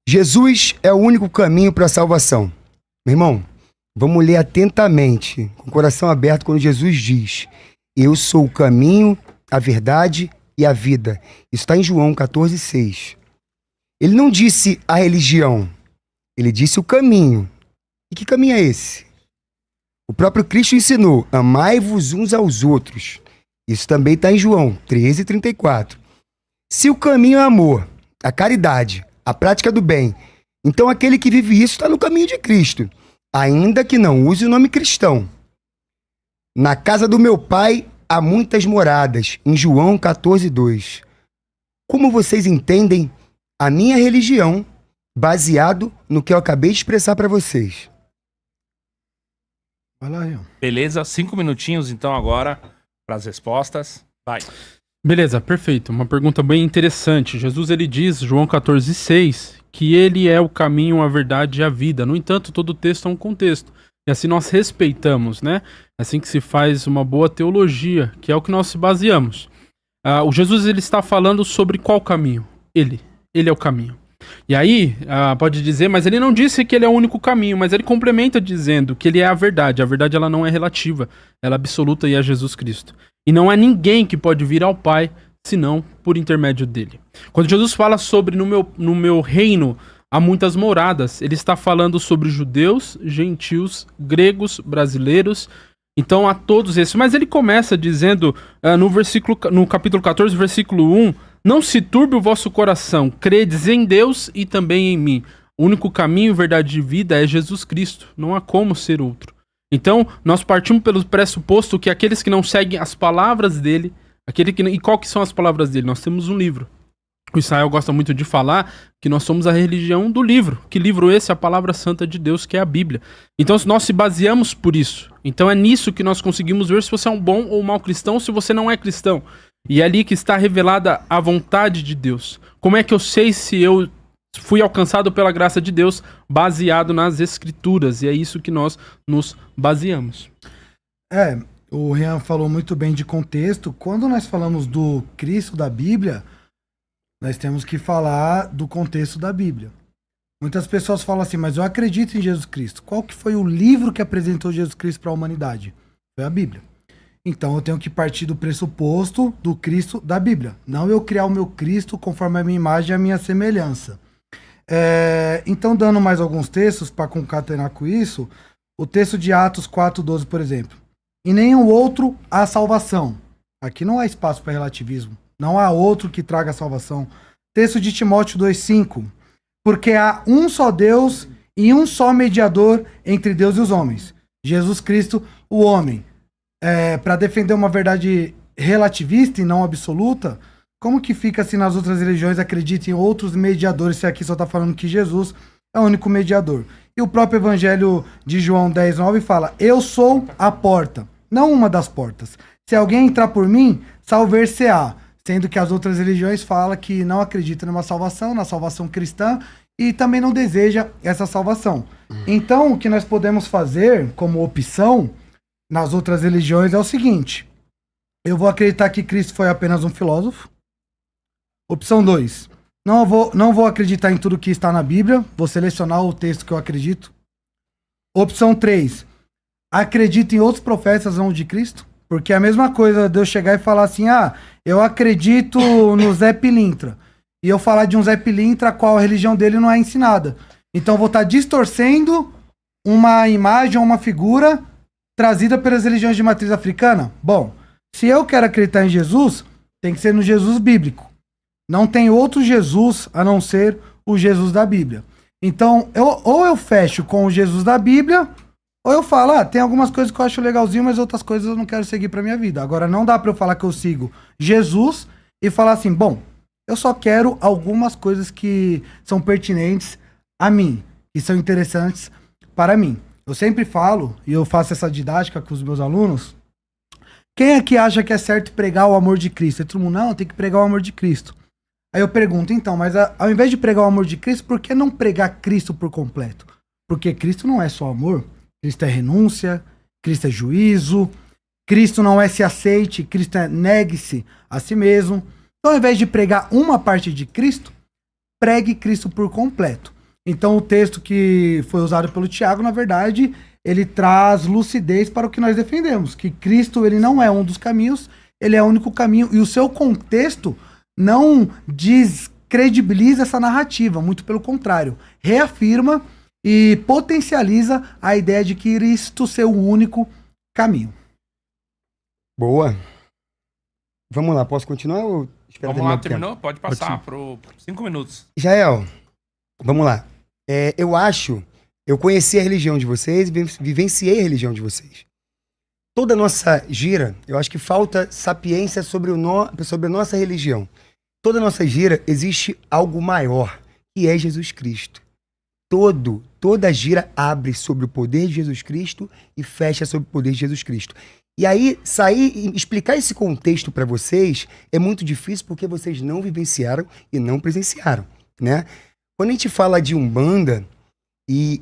Jesus é o único caminho para a salvação. Meu irmão, vamos ler atentamente, com o coração aberto, quando Jesus diz: eu sou o caminho, a verdade e a vida. Isso está em João 14,6. Ele não disse a religião, ele disse o caminho. E que caminho é esse? O próprio Cristo ensinou: amai-vos uns aos outros. Isso também está em João 13,34. Se o caminho é amor, a caridade, a prática do bem, então aquele que vive isso está no caminho de Cristo, ainda que não use o nome cristão. Na casa do meu pai há muitas moradas, em João 14,2. Como vocês entendem a minha religião baseado no que eu acabei de expressar para vocês? Vai lá, Rian. Beleza, 5 minutinhos então agora para as respostas. Vai. Beleza, perfeito. Uma pergunta bem interessante. Jesus, ele diz, João 14,6, que ele é o caminho, a verdade e a vida. No entanto, todo texto é um contexto. E assim nós respeitamos, né? Assim que se faz uma boa teologia, que é o que nós se baseamos. O Jesus, ele está falando sobre qual caminho? Ele é o caminho. E aí, pode dizer, mas ele não disse que ele é o único caminho, mas ele complementa dizendo que ele é a verdade. A verdade, ela não é relativa, ela é absoluta e é Jesus Cristo. E não há ninguém que pode vir ao Pai, senão por intermédio dele. Quando Jesus fala sobre no meu reino há muitas moradas, ele está falando sobre judeus, gentios, gregos, brasileiros, então a todos esses. Mas ele começa dizendo no capítulo 14, versículo 1, não se turbe o vosso coração, credes em Deus e também em mim. O único caminho, verdade e vida é Jesus Cristo, não há como ser outro. Então, nós partimos pelo pressuposto que aqueles que não seguem as palavras dele, e qual que são as palavras dele? Nós temos um livro. O Israel gosta muito de falar que nós somos a religião do livro. Que livro esse? A palavra santa de Deus, que é a Bíblia. Então, nós se baseamos por isso. Então, é nisso que nós conseguimos ver se você é um bom ou um mau cristão, se você não é cristão. E é ali que está revelada a vontade de Deus. Como é que eu sei se eu fui alcançado pela graça de Deus baseado nas Escrituras? E é isso que nós nos baseamos. O Rian falou muito bem de contexto. Quando nós falamos do Cristo da Bíblia, nós temos que falar do contexto da Bíblia. Muitas pessoas falam assim, mas eu acredito em Jesus Cristo. Qual que foi o livro que apresentou Jesus Cristo para a humanidade? Foi a Bíblia. Então eu tenho que partir do pressuposto do Cristo da Bíblia. Não eu criar o meu Cristo conforme a minha imagem e a minha semelhança. Então, dando mais alguns textos para concatenar com isso, o texto de Atos 4,12, por exemplo. Em nenhum outro há salvação. Aqui não há espaço para relativismo. Não há outro que traga salvação. Texto de Timóteo 2,5. Porque há um só Deus e um só mediador entre Deus e os homens. Jesus Cristo, o homem. Para defender uma verdade relativista e não absoluta, como que fica se nas outras religiões acreditam em outros mediadores, se aqui só está falando que Jesus é o único mediador? E o próprio Evangelho de João 10,9 fala: eu sou a porta, não uma das portas. Se alguém entrar por mim, salvar-se-á. Sendo que as outras religiões falam que não acreditam numa salvação, na salvação cristã, e também não deseja essa salvação. Então, o que nós podemos fazer como opção nas outras religiões é o seguinte: eu vou acreditar que Cristo foi apenas um filósofo. Opção 2. Não vou acreditar em tudo que está na Bíblia. Vou selecionar o texto que eu acredito. Opção 3. Acredito em outros profetas não de Cristo. Porque é a mesma coisa de eu chegar e falar assim: eu acredito no Zé Pilintra. E eu falar de um Zé Pilintra a qual a religião dele não é ensinada. Então eu vou estar distorcendo uma imagem ou uma figura trazida pelas religiões de matriz africana. Bom, se eu quero acreditar em Jesus, tem que ser no Jesus bíblico. Não tem outro Jesus a não ser o Jesus da Bíblia. Então, ou eu fecho com o Jesus da Bíblia, ou eu falo, tem algumas coisas que eu acho legalzinho, mas outras coisas eu não quero seguir pra minha vida. Agora, não dá pra eu falar que eu sigo Jesus e falar assim, bom, eu só quero algumas coisas que são pertinentes a mim, que são interessantes para mim. Eu sempre falo, e eu faço essa didática com os meus alunos, quem é que acha que é certo pregar o amor de Cristo? E todo mundo, não, tem que pregar o amor de Cristo. Aí eu pergunto, então, mas ao invés de pregar o amor de Cristo, por que não pregar Cristo por completo? Porque Cristo não é só amor, Cristo é renúncia, Cristo é juízo, Cristo não é se aceite, Cristo é negue-se a si mesmo. Então, ao invés de pregar uma parte de Cristo, pregue Cristo por completo. Então o texto que foi usado pelo Tiago, na verdade, ele traz lucidez para o que nós defendemos, que Cristo ele não é um dos caminhos, ele é o único caminho, e o seu contexto não descredibiliza essa narrativa, muito pelo contrário, reafirma e potencializa a ideia de que Cristo ser o único caminho. Boa. Vamos lá, posso continuar ou espera Vamos lá, terminar o tempo? terminou? Pode passar por 5 minutos. Jael, vamos lá. Eu conheci a religião de vocês e vivenciei a religião de vocês. Toda a nossa gira, eu acho que falta sapiência sobre a nossa religião. Toda a nossa gira existe algo maior, que é Jesus Cristo. Toda a gira abre sobre o poder de Jesus Cristo e fecha sobre o poder de Jesus Cristo. E aí, sair e explicar esse contexto para vocês é muito difícil porque vocês não vivenciaram e não presenciaram, né? Quando a gente fala de Umbanda e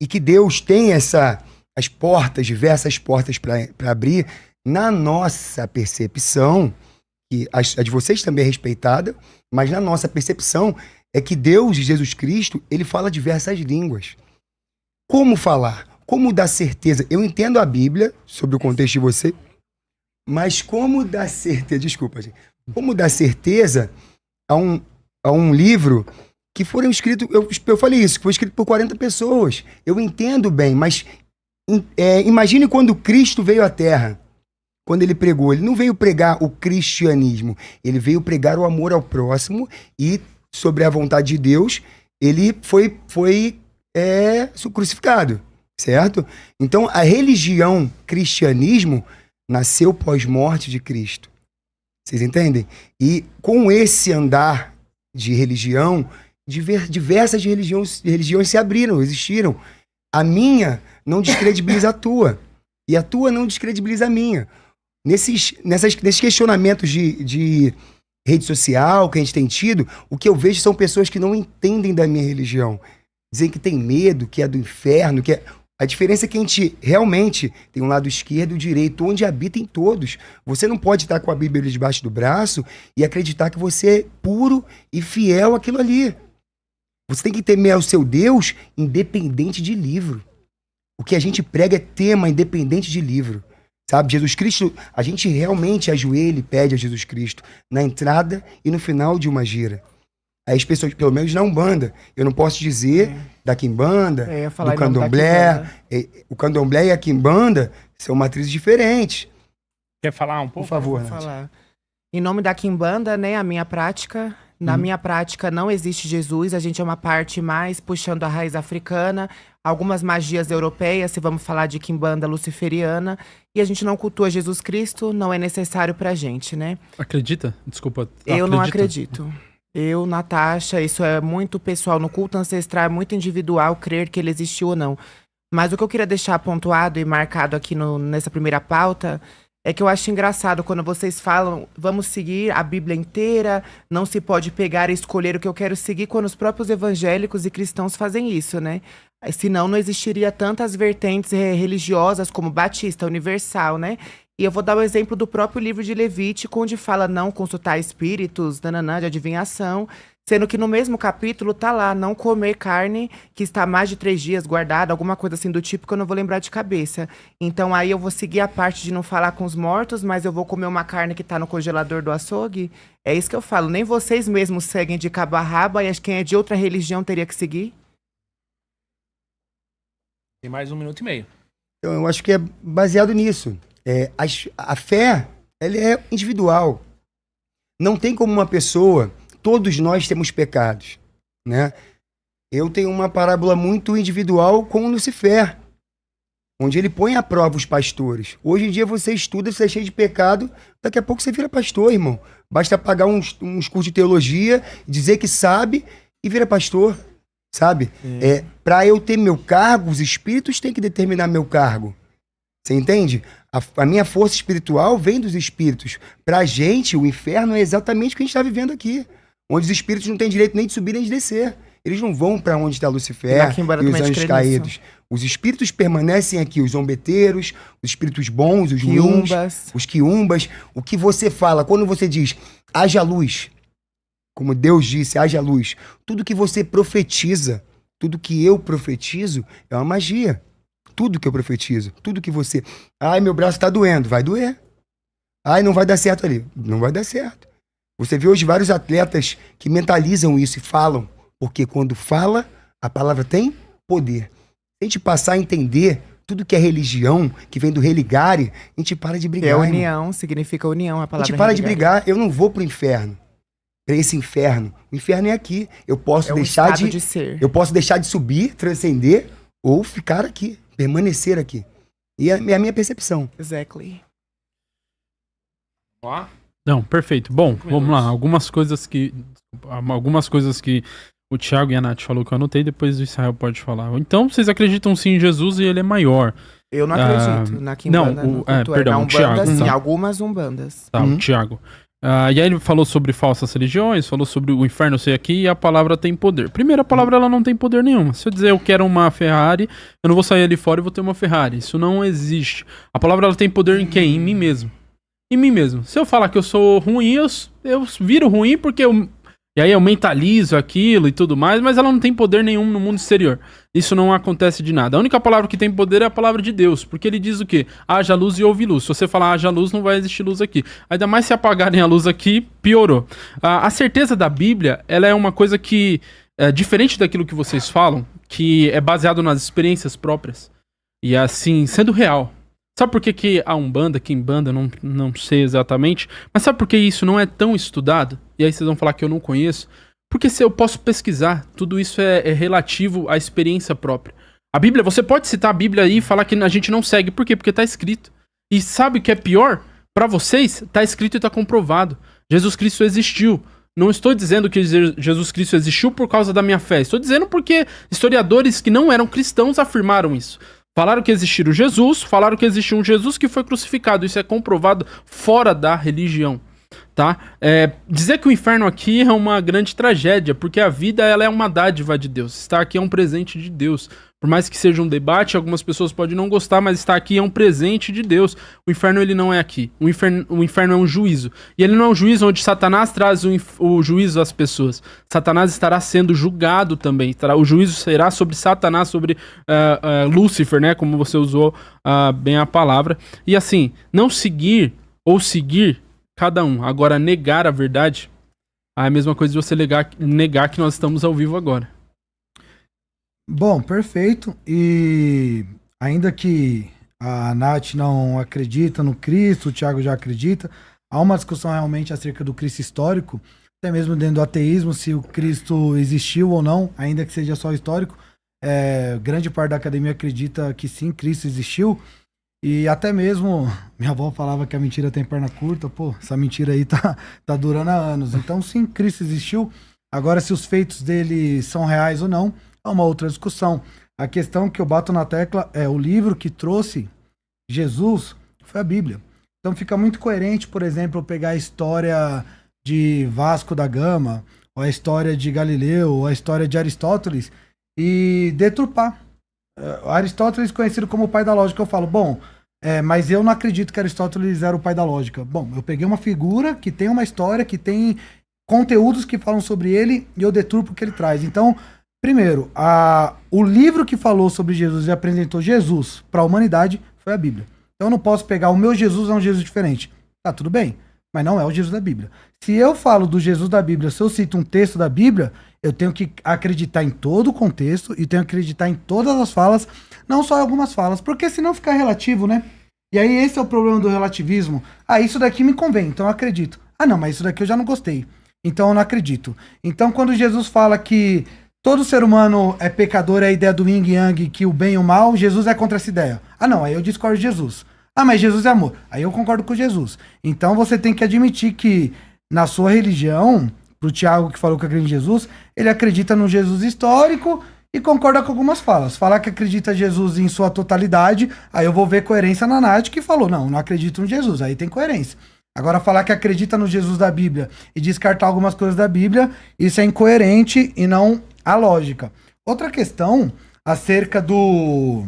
que Deus tem as portas, diversas portas para abrir, na nossa percepção, que a de vocês também é respeitada, mas na nossa percepção é que Deus, Jesus Cristo, ele fala diversas línguas. Como falar? Como dar certeza? Eu entendo a Bíblia sobre o contexto de você, mas como dar certeza? Desculpa, gente. Como dar certeza a um livro que foram escritos, eu falei isso, que foi escrito por 40 pessoas. Eu entendo bem, mas imagine quando Cristo veio à Terra, quando ele pregou. Ele não veio pregar o cristianismo, ele veio pregar o amor ao próximo e, sobre a vontade de Deus, ele foi crucificado, certo? Então, a religião cristianismo nasceu pós-morte de Cristo. Vocês entendem? E com esse andar de religião, diversas religiões se abriram, existiram. A minha não descredibiliza a tua. E a tua não descredibiliza a minha. Nesses questionamentos de rede social que a gente tem tido, o que eu vejo são pessoas que não entendem da minha religião. Dizem que tem medo, que é do inferno, que é... A diferença é que a gente realmente tem um lado esquerdo e o direito, onde habitem todos. Você não pode estar com a Bíblia debaixo do braço e acreditar que você é puro e fiel àquilo ali. Você tem que temer ao seu Deus independente de livro. O que a gente prega é tema independente de livro. Sabe, Jesus Cristo, a gente realmente ajoelha e pede a Jesus Cristo na entrada e no final de uma gira. Aí as pessoas, pelo menos na Umbanda, eu não posso dizer da Quimbanda, do Candomblé. O Candomblé e a Quimbanda são matrizes diferentes. Quer falar um pouco? Por favor, Vou Nath. falar. Em nome da Quimbanda, né, a minha prática, na minha prática não existe Jesus, a gente é uma parte mais puxando a raiz africana, algumas magias europeias, se vamos falar de Quimbanda luciferiana, e a gente não cultua Jesus Cristo, não é necessário pra gente, né? Acredita? Desculpa. Eu não acredito. Eu, Natasha, isso é muito pessoal. No culto ancestral é muito individual crer que ele existiu ou não. Mas o que eu queria deixar pontuado e marcado aqui nessa primeira pauta é que eu acho engraçado quando vocês falam vamos seguir a Bíblia inteira, não se pode pegar e escolher o que eu quero seguir, quando os próprios evangélicos e cristãos fazem isso, né? Senão não existiria tantas vertentes religiosas como Batista, Universal, né? E eu vou dar o exemplo do próprio livro de Levítico, onde fala não consultar espíritos, nananã, de adivinhação, sendo que no mesmo capítulo tá lá, não comer carne que está há mais de 3 dias guardada, alguma coisa assim do tipo que eu não vou lembrar de cabeça. Então aí eu vou seguir a parte de não falar com os mortos, mas eu vou comer uma carne que tá no congelador do açougue. É isso que eu falo, nem vocês mesmos seguem de cabo a rabo, e quem é de outra religião teria que seguir? Tem mais 1 minuto e meio. Então, eu acho que é baseado nisso. A fé, ela é individual. Não tem como uma pessoa... Todos nós temos pecados, né? Eu tenho uma parábola muito individual com Lucifer, onde ele põe à prova os pastores. Hoje em dia você estuda, você é cheio de pecado, daqui a pouco você vira pastor, irmão. Basta pagar uns cursos de teologia, dizer que sabe e vira pastor, sabe? Para eu ter meu cargo, os espíritos têm que determinar meu cargo. Você entende? A minha força espiritual vem dos espíritos. Pra gente, o inferno é exatamente o que a gente está vivendo aqui. Onde os espíritos não têm direito nem de subir nem de descer. Eles não vão para onde está Lucifer e os anjos caídos. Os espíritos permanecem aqui, os zombeteiros, os espíritos bons, os ruins, os quiumbas. O que você fala, quando você diz, haja luz, como Deus disse, haja luz. Tudo que você profetiza, tudo que eu profetizo é uma magia. Tudo que eu profetizo, tudo que você... Ai, meu braço tá doendo, vai doer. Ai, não vai dar certo ali, não vai dar certo. Você vê hoje vários atletas que mentalizam isso e falam, porque quando fala, a palavra tem poder. Se a gente passar a entender tudo que é religião, que vem do religare, a gente para de brigar. É irmão. união, significa união a A palavra gente para de religare. brigar. Eu não vou pro inferno. Pra esse inferno. O inferno é aqui. Eu posso É um deixar estado de... de ser. Eu posso deixar de subir, transcender, ou ficar aqui, permanecer aqui. E é a minha percepção. Exactly. Ó, Não, perfeito. Bom, vamos lá. Algumas coisas que o Thiago e a Nath falou que eu anotei, depois o Israel pode falar. Então, vocês acreditam sim em Jesus e ele é maior. Eu não acredito na não, Quimbanda. perdão, na o Umbanda, Thiago, sim, tá. algumas umbandas. Tá, o Thiago. E aí ele falou sobre falsas religiões, falou sobre o inferno ser aqui e a palavra tem poder. Primeiro, a palavra ela não tem poder nenhum. Se eu dizer eu quero uma Ferrari, eu não vou sair ali fora e vou ter uma Ferrari. Isso não existe. A palavra ela tem poder em quem? Em mim mesmo. Em mim mesmo. Se eu falar que eu sou ruim, eu viro ruim porque e aí eu mentalizo aquilo e tudo mais, mas ela não tem poder nenhum no mundo exterior. Isso não acontece de nada. A única palavra que tem poder é a palavra de Deus, porque ele diz o quê? Haja luz e houve luz. Se você falar haja luz, não vai existir luz aqui. Ainda mais se apagarem a luz aqui, piorou. A certeza da Bíblia, ela é uma coisa que é diferente daquilo que vocês falam, que é baseado nas experiências próprias. E assim, sendo real. Sabe por que a Umbanda, Quimbanda, não sei exatamente, mas sabe por que isso não é tão estudado? E aí vocês vão falar que eu não conheço. Porque se eu posso pesquisar, tudo isso é relativo à experiência própria. A Bíblia, você pode citar a Bíblia aí e falar que a gente não segue. Por quê? Porque tá escrito. E sabe o que é pior? Para vocês, tá escrito e tá comprovado. Jesus Cristo existiu. Não estou dizendo que Jesus Cristo existiu por causa da minha fé. Estou dizendo porque historiadores que não eram cristãos afirmaram isso. Falaram que existia o Jesus, falaram que existia um Jesus que foi crucificado. Isso é comprovado fora da religião, tá? Dizer que o inferno aqui é uma grande tragédia, porque a vida ela é uma dádiva de Deus. Estar aqui é um presente de Deus. Por mais que seja um debate, algumas pessoas podem não gostar, mas estar aqui é um presente de Deus. O inferno ele não é aqui. O inferno é um juízo. E ele não é um juízo onde Satanás traz o juízo às pessoas. Satanás estará sendo julgado também. O juízo será sobre Satanás, sobre Lúcifer, né? Como você usou bem a palavra. E assim, não seguir ou seguir cada um. Agora, negar a verdade é a mesma coisa de você negar que nós estamos ao vivo agora. Bom, perfeito. E ainda que a Nath não acredita no Cristo, o Thiago já acredita, há uma discussão realmente acerca do Cristo histórico, até mesmo dentro do ateísmo, se o Cristo existiu ou não, ainda que seja só histórico. Grande parte da academia acredita que sim, Cristo existiu. E até mesmo, minha avó falava que a mentira tem perna curta. Pô, essa mentira aí tá durando há anos. Então sim, Cristo existiu. Agora, se os feitos dele são reais ou não, é uma outra discussão. A questão que eu bato na tecla é o livro que trouxe Jesus foi a Bíblia. Então fica muito coerente, por exemplo, eu pegar a história de Vasco da Gama, ou a história de Galileu, ou a história de Aristóteles, e deturpar. Aristóteles, conhecido como o pai da lógica, eu falo, bom, mas eu não acredito que Aristóteles era o pai da lógica. Bom, eu peguei uma figura que tem uma história, que tem conteúdos que falam sobre ele, e eu deturpo o que ele traz. Então, primeiro, o livro que falou sobre Jesus e apresentou Jesus para a humanidade foi a Bíblia. Então eu não posso pegar o meu Jesus, é um Jesus diferente. Tá, tudo bem, mas não é o Jesus da Bíblia. Se eu falo do Jesus da Bíblia, se eu cito um texto da Bíblia, eu tenho que acreditar em todo o contexto e tenho que acreditar em todas as falas, não só em algumas falas, porque senão fica relativo, né? E aí esse é o problema do relativismo. Isso daqui me convém, então eu acredito. Não, mas isso daqui eu já não gostei, então eu não acredito. Então quando Jesus fala que todo ser humano é pecador, é a ideia do yin e yang, que o bem e o mal, Jesus é contra essa ideia. Não, aí eu discordo de Jesus. Mas Jesus é amor. Aí eu concordo com Jesus. Então você tem que admitir que na sua religião, pro Thiago que falou que acredita em Jesus, ele acredita no Jesus histórico e concorda com algumas falas. Falar que acredita em Jesus em sua totalidade, aí eu vou ver coerência na Nath que falou, não acredito no Jesus, aí tem coerência. Agora, falar que acredita no Jesus da Bíblia e descartar algumas coisas da Bíblia, isso é incoerente e não a lógica. Outra questão acerca do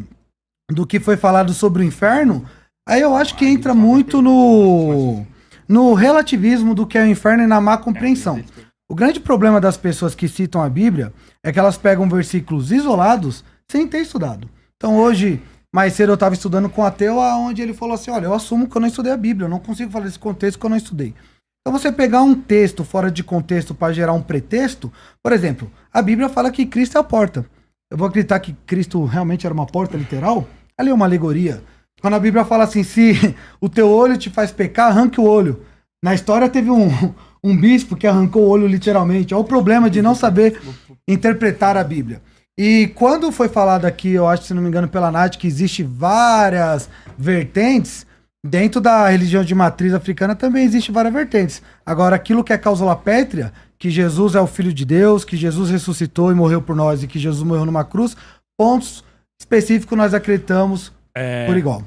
que foi falado sobre o inferno, aí eu acho que entra muito no relativismo do que é o inferno e na má compreensão. O grande problema das pessoas que citam a Bíblia é que elas pegam versículos isolados sem ter estudado. Então hoje, mais cedo eu estava estudando com um ateu, onde ele falou assim, olha, eu assumo que eu não estudei a Bíblia, eu não consigo falar desse contexto que eu não estudei. Então você pegar um texto fora de contexto para gerar um pretexto, por exemplo, a Bíblia fala que Cristo é a porta. Eu vou acreditar que Cristo realmente era uma porta literal? Ali é uma alegoria. Quando a Bíblia fala assim, se o teu olho te faz pecar, arranque o olho. Na história teve um bispo que arrancou o olho literalmente. Olha o problema de não saber interpretar a Bíblia. E quando foi falado aqui, eu acho, se não me engano, pela Nath, que existe várias vertentes, dentro da religião de matriz africana também existe várias vertentes. Agora, aquilo que é causa pétrea, que Jesus é o Filho de Deus, que Jesus ressuscitou e morreu por nós, e que Jesus morreu numa cruz, pontos específicos nós acreditamos por igual.